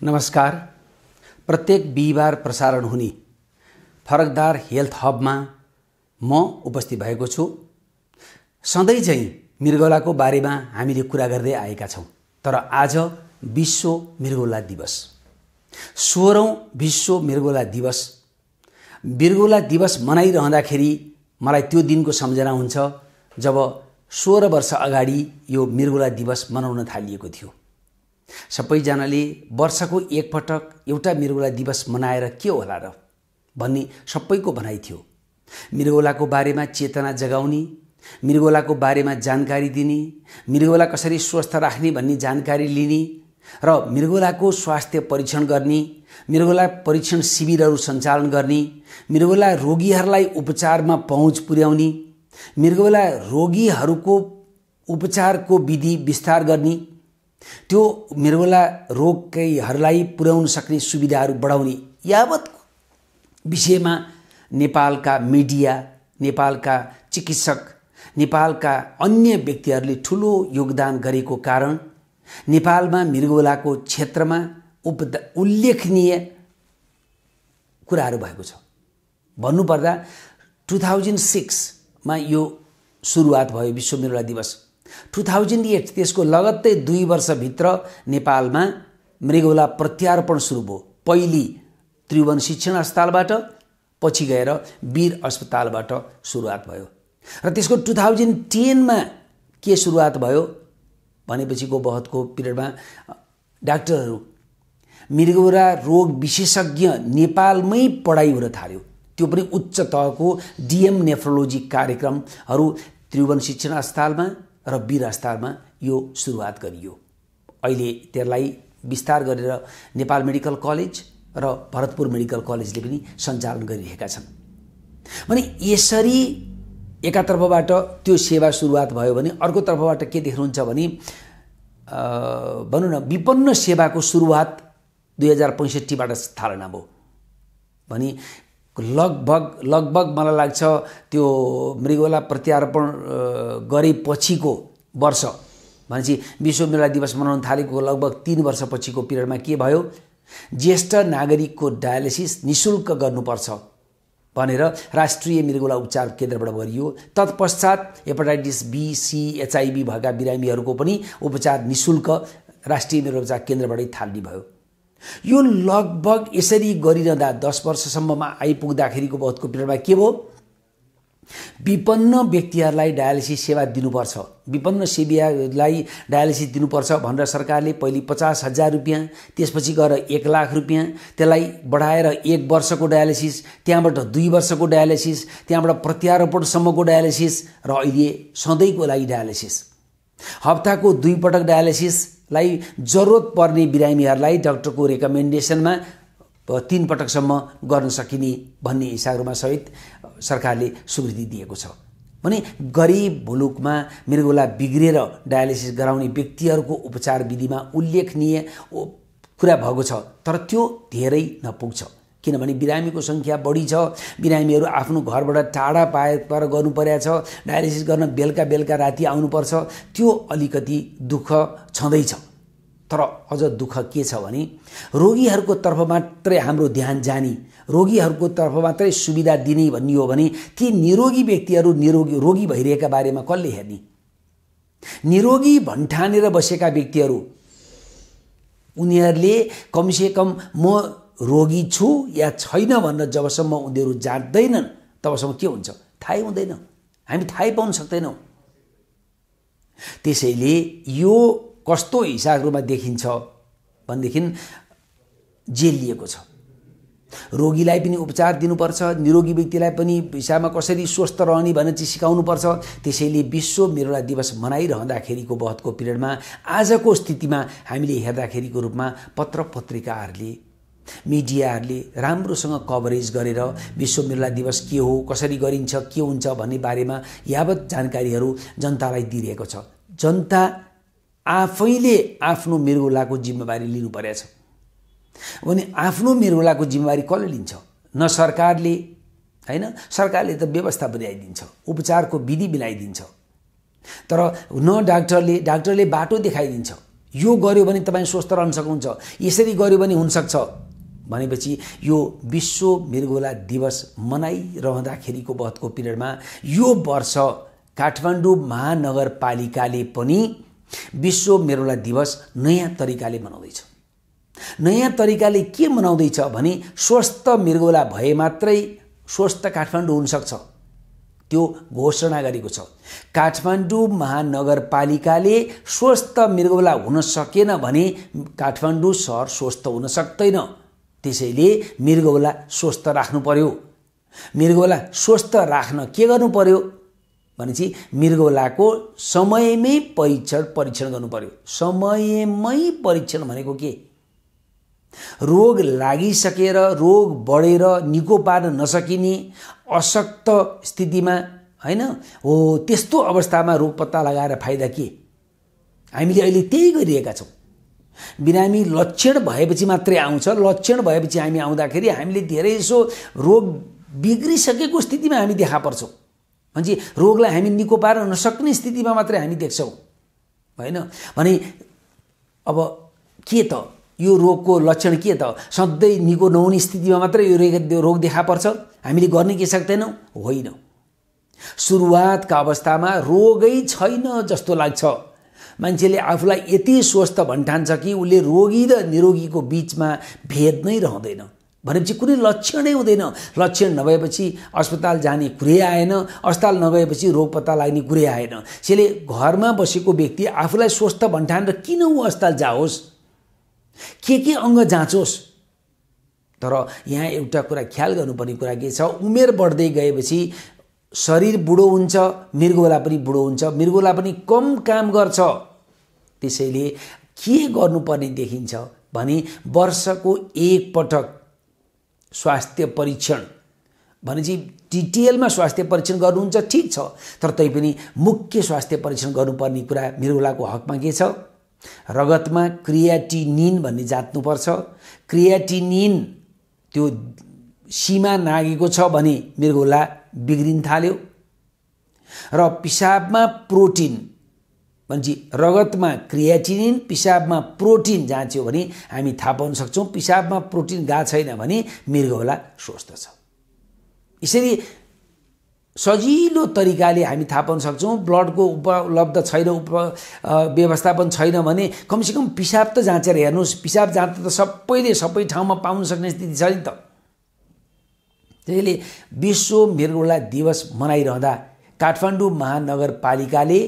नमस्कार। प्रत्येक बिहिबार प्रसारण हुने फरकधार हेल्थ हबमा म उपस्थित भएको छु। सधैँ चाहिँ मृगौलाको बारेमा हामीले कुरा गर्दै आएका छौँ, तर आज विश्व मृगौला दिवस, 16औं विश्व मृगौला दिवस। मृगौला दिवस मनाइरहँदाखेरि मलाई त्यो दिनको सम्झना हुन्छ जब 16 वर्ष अगाडि यो मृगौला दिवस मनाउन थालिएको थियो। सबैजनाले वर्षको एकपटक एउटा मृगौला दिवस मनाएर के होला र भन्ने सबैको भनाइ थियो। मृगौलाको बारेमा चेतना जगाउने, मृगौलाको बारेमा जानकारी दिने, मृगौला कसरी स्वस्थ राख्ने भन्ने जानकारी लिने र मृगौलाको स्वास्थ्य परीक्षण गर्ने, मृगौला परीक्षण शिविरहरू सञ्चालन गर्ने, मृगौला रोगीहरूलाई उपचारमा पहुँच पुर्याउने, मृगौला रोगीहरूको उपचारको विधि विस्तार गर्ने, त्यो मृगौला रोगीहरूलाई पुर्याउन सक्ने सुविधाहरू बढाउने यावत विषयमा नेपालका मिडिया, नेपालका चिकित्सक, नेपालका अन्य व्यक्तिहरूले ठूलो योगदान गरेको कारण नेपालमा मृगौलाको क्षेत्रमा उल्लेखनीय कुराहरू भएको छ। भन्नुपर्दा 2006 मा यो सुरुवात भयो विश्व मृगौला दिवस। 2008 त्यसको लगत्तै 2 वर्षभित्र नेपालमा मृगौला प्रत्यारोपण सुरु भयो। पहिली त्रिभुवन शिक्षण अस्पतालबाट, पछि गएर वीर अस्पतालबाट सुरुवात भयो र त्यसको 2010 मा के सुरुवात भयो भनेपछिको बहतको पिरियडमा डाक्टरहरू, मृगौला रोग विशेषज्ञ नेपालमै पढाइ हुन थाल्यो। त्यो पनि उच्च तहको डीएम नेफ्रोलोजी कार्यक्रमहरू त्रिभुवन शिक्षण अस्पतालमा र वीर अस्पतालमा यो सुरुवात गरियो। अहिले त्यसलाई विस्तार गरेर नेपाल मेडिकल कलेज र भरतपुर मेडिकल कलेजले पनि सञ्चालन गरिरहेका छन्। भने यसरी एकातर्फबाट त्यो सेवा सुरुवात भयो भने अर्को तर्फबाट के देख्नुहुन्छ भने भनौँ न विपन्न सेवाको सुरुवात 2065 बाट थालना भयो। भने लगभग मलाई लाग्छ त्यो मृगौला प्रत्यारोपण गरेपछिको वर्ष भनेपछि विश्व मृगौला दिवस मनाउन थालेको लगभग 3 वर्षपछिको पिरियडमा के भयो, ज्येष्ठ नागरिकको डायलिसिस निशुल्क गर्नुपर्छ भनेर राष्ट्रिय मृगौला उपचार केन्द्रबाट गरियो। तत्पश्चात हेपाटाइटिस बी, सी, एचआईभी भएका बिरामीहरूको पनि उपचार निशुल्क राष्ट्रिय मृगौला उपचार केन्द्रबाटै थाल्ने भयो। यो लगभग यसरी गरिरहँदा 10 वर्षसम्ममा आइपुग्दाखेरिको बहुतको पिरियडमा के भयो, विपन्न व्यक्तिहरूलाई डायलिसिस सेवा दिनुपर्छ, विपन्न सेवालाई डायलिसिस दिनुपर्छ भनेर सरकारले पहिले 50,000 रुपियाँ, त्यसपछि गएर 1 लाख रुपियाँ, त्यसलाई बढाएर 1 वर्षको डायलिसिस, त्यहाँबाट 2 वर्षको डायलिसिस, त्यहाँबाट प्रत्यारोपणसम्मको डायलिसिस र अहिले सधैँको लागि डायलिसिस, हप्ताको 2 पटक डायलिसिसलाई जरुरत पर्ने बिरामीहरूलाई डाक्टरको रेकमेन्डेसनमा 3 पटकसम्म गर्न सकिने भन्ने हिसाबमा सहित सरकारले स्वीकृति दिएको छ। भने गरिब मुलुकमा मृगौला बिग्रेर डायलिसिस गराउने व्यक्तिहरूको उपचार विधिमा उल्लेखनीय कुरा भएको छ, तर त्यो धेरै नपुग्छ किनभने बिरामीको संख्या बढी छ। बिरामीहरू आफ्नो घरबाट टाढा पाएर गर्नु परेको छ, डायलिसिस गर्न बेलुका राति आउनुपर्छ। त्यो अलिकति दुःख छँदैछ। तर अझ दुःख के छ भने रोगीहरूको तर्फ मात्रै हाम्रो ध्यान जाने, रोगीहरूको तर्फ मात्रै सुविधा दिने भन्ने हो भने ती निरोगी व्यक्तिहरू रोगी भइरहेका बारेमा कसले हेर्ने? निरोगी भन्ठानेर बसेका व्यक्तिहरू उनीहरूले कमसेकम म रोगी छु या छैन भनेर जबसम्म उनीहरू जान्दैनन् तबसम्म के हुन्छ थाहै हुँदैन, हामी थाहै पाउन सक्दैनौँ। त्यसैले यो कस्तो हिसाबमा देखिन्छ भनेदेखि जेलिएको छ। रोगीलाई पनि उपचार दिनुपर्छ, निरोगी व्यक्तिलाई पनि हिसाबमा कसरी स्वस्थ रहने भनेर चाहिँ सिकाउनुपर्छ। त्यसैले विश्व मृगौला दिवस मनाइरहँदाखेरिको बहतको पिरियडमा आजको स्थितिमा हामीले हेर्दाखेरिको रूपमा पत्र पत्रिकाहरूले, मिडियाहरूले राम्रोसँग कभरेज गरेर विश्व मृगौला दिवस के हो, कसरी गरिन्छ, के हुन्छ भन्ने बारेमा यावत जानकारीहरू जनतालाई दिइरहेको छ। जनता आफैले आफ्नो मृगौलाको जिम्मेवारी लिनु परेको छ। भने आफ्नो मृगौलाको जिम्मेवारी कसले लिन्छ? न सरकारले, हैन, सरकारले त व्यवस्था बनाइदिन्छ, उपचारको विधि बनाइदिन्छ, तर न डाक्टरले बाटो देखाइदिन्छ। यो गर्यो भने तपाईं स्वस्थ रहन सक्नुहुन्छ, यसरी गर्यो भने हुन सक्छ भनेपछि यो विश्व मृगौला दिवस मनाइरहँदाखेरिको बहतको पिरियडमा यो वर्ष काठमाडौँ महानगरपालिकाले पनि विश्व मृगौला दिवस नयाँ तरिकाले मनाउँदैछ। नयाँ तरिकाले के मनाउँदैछ भने स्वस्थ मृगौला भए मात्रै स्वस्थ काठमाडौँ हुन सक्छ त्यो घोषणा गरेको छ। काठमाडौँ महानगरपालिकाले स्वस्थ मृगौला हुन सकेन भने काठमाडौँ शहर स्वस्थ हुन सक्दैन। त्यसैले मृगौला स्वस्थ राख्नु पर्यो। मृगौला स्वस्थ राख्न के गर्नु पर्यो भनेपछि मृगौलाको समयमै परीक्षण गर्नु पर्यो। समयमै परीक्षण भनेको के? रोग लागिसकेर रोग बढेर निको पार्न नसकिने अशक्त स्थितिमा हैन हो त्यस्तो अवस्थामा रोग पत्ता लगाएर फाइदा के? हामीले अहिले त्यही गरिरहेका छौं। बिरामी लक्षण भएपछि मात्रै आउँछ। लक्षण भएपछि हामी आउँदाखेरि हामीले धेरैसो रोग बिग्रिसकेको स्थितिमा हामी देखा पर्छौं। भन्छ रोगलाई हामी निको पार्न नसक्ने स्थितिमा मात्रै हामी देख्छौं हैन। भने अब के त यो रोगको लक्षण के त? सधैँ निको नहुने स्थितिमा मात्रै यो रोग देखा पर्छ? हामीले गर्ने के सक्दैनौं? होइन। सुरुवातका अवस्थामा रोगै छैन जस्तो लाग्छ। मान्छेले आफूलाई यति स्वस्थ भन्ठान्छ कि उसले रोगी र निरोगीको बीचमा भेद नै रहँदैन। भनेपछि कुनै लक्षणै हुँदैन। लक्षण नभएपछि अस्पताल जाने कुरै आएन। अस्पताल नगएपछि रोग पत्ता लाग्ने कुरै आएन। त्यसैले घरमा बसेको व्यक्ति आफूलाई स्वस्थ भन्ठानेर किन ऊ अस्पताल जाओस्? के अङ्ग जाँचोस्? तर यहाँ एउटा कुरा ख्याल गर्नुपर्ने कुरा के छ? उमेर बढ्दै गएपछि शरीर बुढो हुन्छ, मृगौला पनि बुढो हुन्छ, मृगौला पनि कम काम गर्छ। त्यसैले के गर्नुपर्ने देखिन्छ भने वर्षको एक पटक स्वास्थ्य परीक्षण भनेपछि डिटेलमा स्वास्थ्य परीक्षण गर्नुहुन्छ ठीक छ, तर तैपनि मुख्य स्वास्थ्य परीक्षण गर्नुपर्ने कुरा मृगौलाको हकमा के छ? रगतमा क्रियाटिनिन भन्ने जाँच्नुपर्छ। क्रियाटिनिन त्यो सीमा नागेको छ भने मृगौला बिग्रिन थाल्यो। र पिसाबमा प्रोटिन भन्छ रगतमा क्रियाटिनिन पिसाबमा प्रोटिन जाँच्यो भने हामी थाहा पाउन सक्छौं पिसाबमा प्रोटिन गएको छैन भने मृगौला स्वस्थ छ। यसरी सजिलो तरिकाले हामी थाहा पाउन सक्छौं ब्लडको उपलब्ध छैन, व्यवस्थापन छैन भने कमसेकम पिसाब त जाँचेर हेर्नुस्। पिसाब जाँच त सबैले सबै ठाउँमा पाउन सक्ने स्थिति छ नि त। त्यसैले विश्व मृगौला दिवस मनाइरहँदा काठमाडौँ महानगरपालिकाले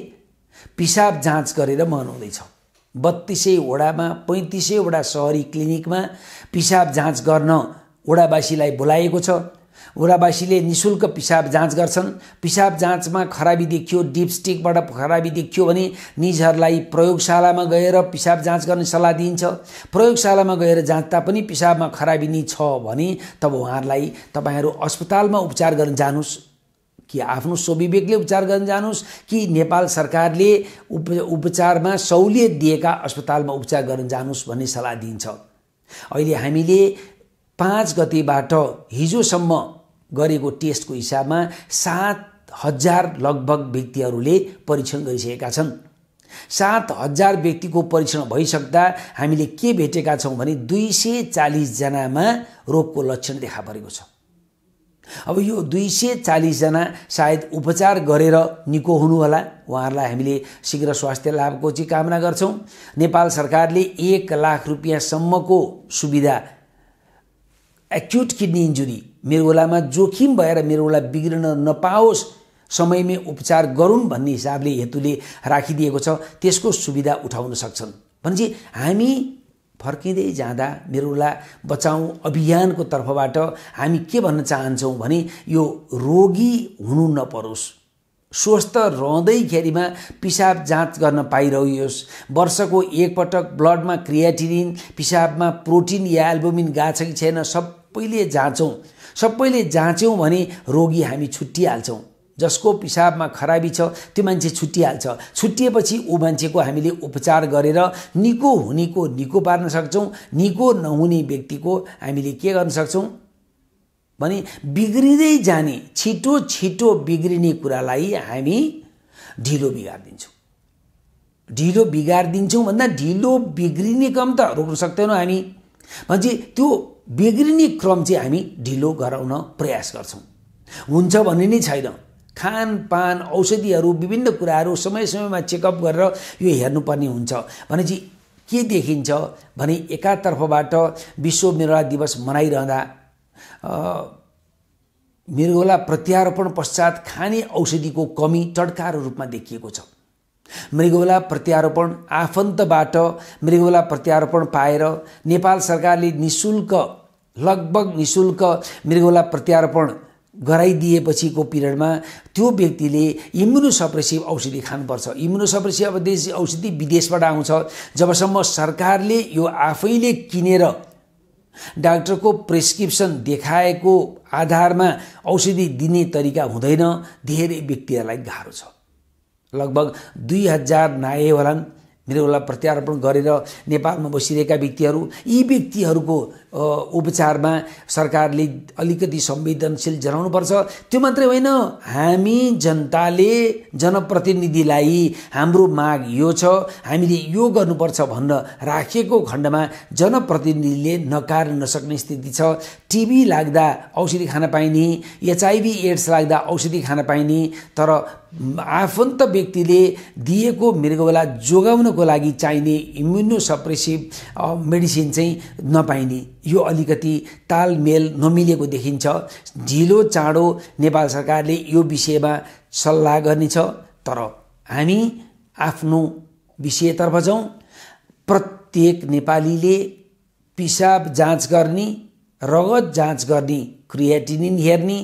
पिसाब जाँच गरेर मनाउँदैछ। 3200 वडामा 3500 वडा शहरी क्लिनिकमा पिसाब जाँच गर्न वडावासीलाई बोलाएको छ। वडावासीले निशुल्क पिसाब जाँच गर्छन्। पिसाब जाँचमा खराबी देखियो, डिपस्टिकबाट खराबी देखियो भने निजहरूलाई प्रयोगशालामा गएर पिसाब जाँच गर्ने सल्लाह दिइन्छ। प्रयोगशालामा गएर जाँच्दा पनि पिसाबमा खराबी नै छ भने तब उहाँहरूलाई तपाईहरू अस्पतालमा उपचार गर्न जानुस् कि आफ्नो स्वविवेकले उपचार गर्न जानुस् कि नेपाल सरकारले उपचारमा सहुलियत दिएका अस्पतालमा उपचार गर्न जानुस् भन्ने सल्लाह दिइन्छ। अहिले हामीले 5 गतेबाट हिजोसम्म गरेको टेस्टको हिसाबमा 7000 लगभग व्यक्तिहरूले परीक्षण गरिसकेका छन्। 7000 व्यक्तिको परीक्षण भइसक्दा हामीले के भेटेका छौं भने 240 जनामा रोगको लक्षण देखा परेको छ। अब यो 240 जना सायद उपचार गरेर निको हुनु होला। उहाँहरूलाई हामीले शीघ्र स्वास्थ्य लाभको चाहिँ कामना गर्छौं। नेपाल सरकारले 1 लाख रुपैयाँसम्मको सुविधा एक्युट किडनी इन्जुरी मृगौलामा जोखिम भएर मृगौला बिग्रन नपाओस् समयमै उपचार गरून् भन्ने हिसाबले हेतुले राखिदिएको छ। त्यसको सुविधा उठाउन सक्छन्। भनेपछि हामी फर्किँदै जाँदा मृगौला बचाऊ अभियानको तर्फबाट हामी के भन्न चाहन्छौं भने यो रोगी हुनु नपरोस्, स्वस्थ रहँदैखेरिमा पिसाब जाँच गर्न पाइरहोस्। वर्षको एक पटक ब्लडमा क्रियाटिनिन पिसाबमा प्रोटिन या एल्बुमिन गएको छ कि छैन सबैले जाँचौं। सबैले जाँच्यौं भने रोगी हामी छुट्टिहाल्छौं। जसको पिसाबमा खराबी छ त्यो मान्छे छुट्टिहाल्छ। छुट्टिएपछि ऊ मान्छेको हामीले उपचार गरेर निको हुनेको निको पार्न सक्छौं। निको नहुने व्यक्तिको हामीले के गर्न सक्छौं भने बिग्रिँदै जाने छिटो बिग्रिने कुरालाई हामी ढिलो बिगार्दिन्छौं। ढिलो बिगारिदिन्छौँ भन्दा ढिलो बिग्रिने क्रम त रोक्न सक्दैनौँ हामी भनेपछि त्यो बिग्रिने क्रम चाहिँ हामी ढिलो गराउन प्रयास गर्छौँ। हुन्छ भन्ने नै छैन। खानपान औषधिहरू विभिन्न कुराहरू समय समयमा चेकअप गरेर यो हेर्नुपर्ने हुन्छ। भनेपछि के देखिन्छ भने एकातर्फबाट विश्व मृगौला दिवस मनाइरहँदा मृगौला प्रत्यारोपण पश्चात खाने औषधिको कमी टड्कारो रूपमा देखिएको छ। मृगौला प्रत्यारोपण आफन्तबाट मृगौला प्रत्यारोपण पाएर नेपाल सरकारले लगभग निशुल्क मृगौला प्रत्यारोपण गराइदिएपछिको पिरियडमा त्यो व्यक्तिले इम्युनोसप्रेसिभ औषधि खानुपर्छ। इम्युनोसप्रेसिभ औषधि विदेशबाट आउँछ। जबसम्म सरकारले यो आफैले किनेर डाक्टरको प्रेस्क्रिप्सन देखाएको आधारमा औषधि दिने तरिका हुँदैन, धेरै व्यक्तिहरूलाई गाह्रो छ। लगभग 2000 नाए होलान् मृगौला प्रत्यारोपण गरेर नेपालमा बसिरहेका व्यक्तिहरू। यी व्यक्तिहरूको उपचारमा सरकारले अलिकति संवेदनशील जनाउनुपर्छ। त्यो मात्रै होइन, हामी जनताले जनप्रतिनिधिलाई हाम्रो माग यो छ, हामीले यो गर्नुपर्छ भनेर राखेको खण्डमा जनप्रतिनिधिले नकार्न नसक्ने स्थिति छ। टिबी लाग्दा औषधि खान पाइने, एचआइभी एड्स लाग्दा औषधि खान पाइने, तर आफन्त व्यक्तिले दिएको मृगौला जोगाउनको लागि चाहिने इम्युनोसप्रेसिभ मेडिसिन चाहिँ नपाइने, यो अलिकति तालमेल नमिलेको देखिन्छ। ढिलो चाँडो नेपाल सरकारले यो विषयमा सल्लाह गर्नेछ, तर हामी आफ्नो विषयतर्फ जाउँ। प्रत्येक नेपालीले पिसाब जाँच गर्ने, रगत जाँच गर्ने, क्रियाटिनिन हेर्ने,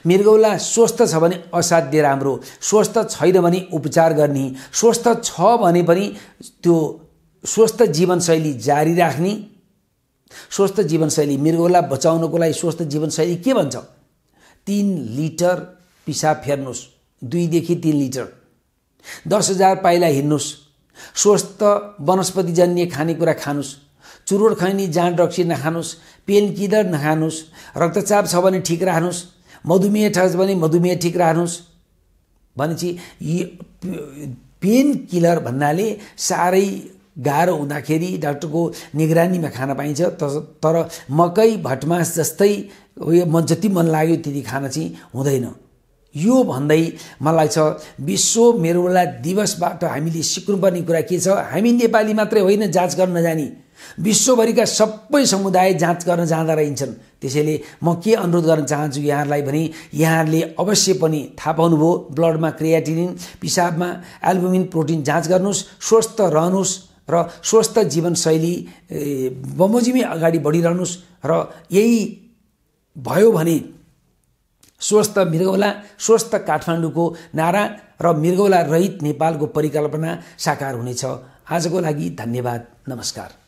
मृगौला स्वस्थ छ भने असाध्य राम्रो, स्वस्थ छैन भने उपचार गर्ने, स्वस्थ छ भने पनि त्यो स्वस्थ जीवनशैली जारी राख्ने। स्वस्थ जीवनशैली मृगौला बचाउनको लागि स्वस्थ जीवनशैली के भन्छ? 3 लिटर पिसाब फेर्नुहोस्, 2 देखि 3 लिटर, 10,000 पाइला हिँड्नुहोस्, स्वस्थ वनस्पतिजन्य खानेकुरा खानुहोस्, चुरोट खैनी जाँड रक्सी नखानुहोस्, पेन किलर नखानुहोस्, रक्तचाप छ भने ठिक राख्नुहोस्, मधुमेह छ भने मधुमेह ठिक राख्नुहोस्। भनेपछि पेन किलर भन्नाले साह्रै गाह्रो हुँदाखेरि डाक्टरको निगरानीमा खान पाइन्छ, तर मकै भटमास जस्तै जति मन लाग्यो त्यति खान चाहिँ हुँदैन। यो भन्दै मलाई लाग्छ विश्व मृगौला दिवसबाट हामीले सिक्नुपर्ने कुरा के छ? हामी नेपाली मात्रै होइन जाँच गर्न नजानी, विश्वभरिका सबै समुदाय जाँच गर्न जाँदा रहन्छन्। त्यसैले म के अनुरोध गर्न चाहन्छु यहाँहरूलाई भने यहाँहरूले अवश्य पनि थाहा पाउनुभयो, ब्लडमा क्रियाटिनिन, पिसाबमा एल्बुमिन प्रोटिन जाँच गर्नुहोस्, स्वस्थ रहनुहोस् र स्वस्थ जीवनशैली बमोजिमी अगाडि बढिरहनुहोस्। र यही भयो भने स्वस्थ मृगौला, स्वस्थ काठमाडौँको नारा र मृगौला रहित नेपालको परिकल्पना साकार हुनेछ। आजको लागि धन्यवाद, नमस्कार।